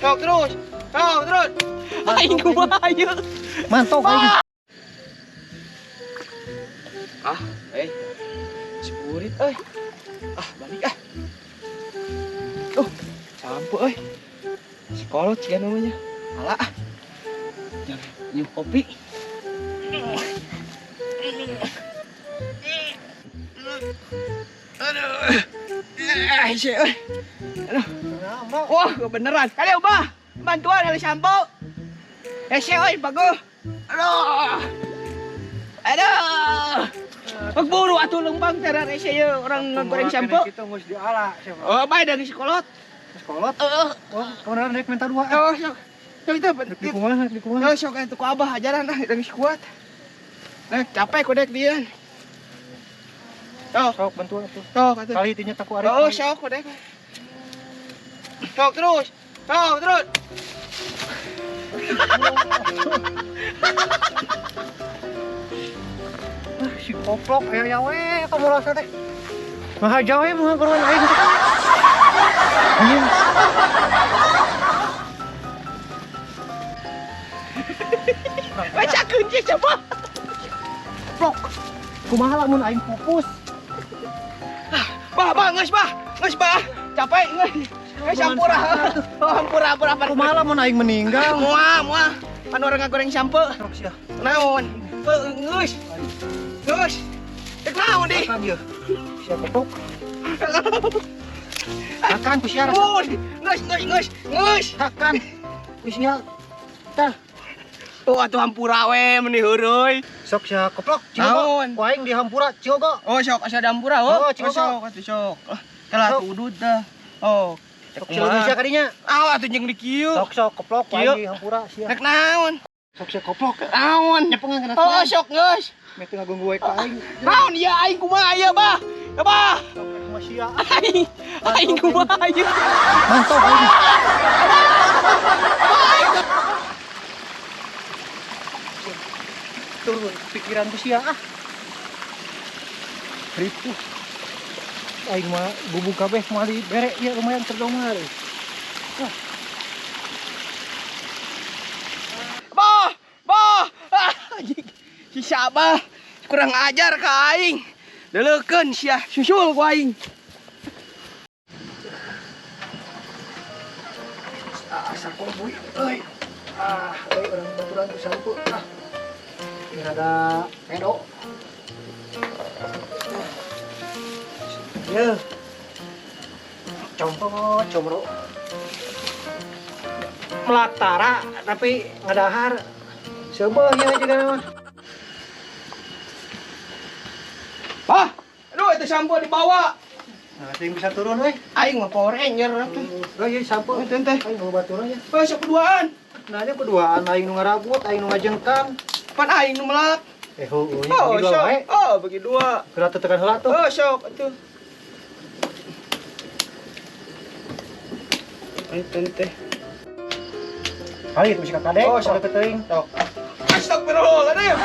Sok terus. Sok terus. Aing kumaha ieu? Mantap aing. Ah, Cipurit balik ah. Sampo Sekolot sih namanya. Alah. Jangan nyium kopi. Aduh. Aduh. Wah, beneran. Kali Bah. Bantuan dari sampo. Bagus. Aduh. Pagburu atuh lembang cara orang ngegoreng sampo. Kita geus diala siapa? Oh, bae dari sekolot. Sekolot? Oh, kemudian naik minta 2. Oh, sok. Sok itu Di kumaha? Oh, sok itu ku Abah ajaran dari kuat. Nah, capek ku dek dia. Sok bantu atuh. Sok atuh. Kali tinya taku arek. Oh, sok ku dek. Sok terus. Sok terus. Si koplok aya we kamu rasa teh. Mah jawe mah goreng aing. Anjing. Baca kunci coba. Koplok. Kumaha lamun aing pupus? Bah, geus bah. Capek geus. Geus sampurah. Oh, hampura. Kumaha lamun aing meninggal? Moal. Pan orang ngagoreng sampo. Sok sia. Naon? Geus. Dek naon di? Akan ieu. Sia koplok. Akan ku sia. Geus. Akan. Ku sia. Tah. Oh, atuh hampura we meuni heureui. Sok sia koplok. Naon? Ku aing di hampura Cigogo. Oh, sok asa dampura. Cigogo. Sok atuh sok. Telah Sok. udud dah. Oh, Sok sia kadinya. atuh jeung di kieu. Sok koplok ku aing di hampura sia. Rek naon? Sok sia koplok. Naon? Nyepengan kana. Oh, sok geus. Mete ngagunggu wae ka aing. Naon ieu aing kumaha ieu, Bah? Bah. Sok kumaha sia. Aing kumaha ieu? Mantap aing. Turun pikiran ku sia ah. Ripuh. Aing mah bubuk kabeh moal dibere ieu lumayan terdongar. Bah. Anjing. Si Sabah kurang ajar ka aing. Deleukeun sia, susul ku aing. Sampul bui euy. Orang baturan ku sampul. Ini ada pedo. Ya. Comro. Melatara tapi ngadahar. Seubeuhnya juga mah. Bah, aduh itu sampo dibawa. Nah, ting bisa turun euy. Aing mah Power Ranger atuh. Euy sampul Teh. aing mau baturan ya. Sok keduaan. Nah, nya keduaan aing nu ngarabut, aing nu ngajengkan. Pan aing nu melak. Heueuh, Oh, bagi dua wae. sok. Oh, bagi dua. Geura tetekan heula tuh. Oh, sok atuh. Teh. Air mesti ka kadek, Oh, sok. sok teuing. Sok. Astagfirullahaladzim.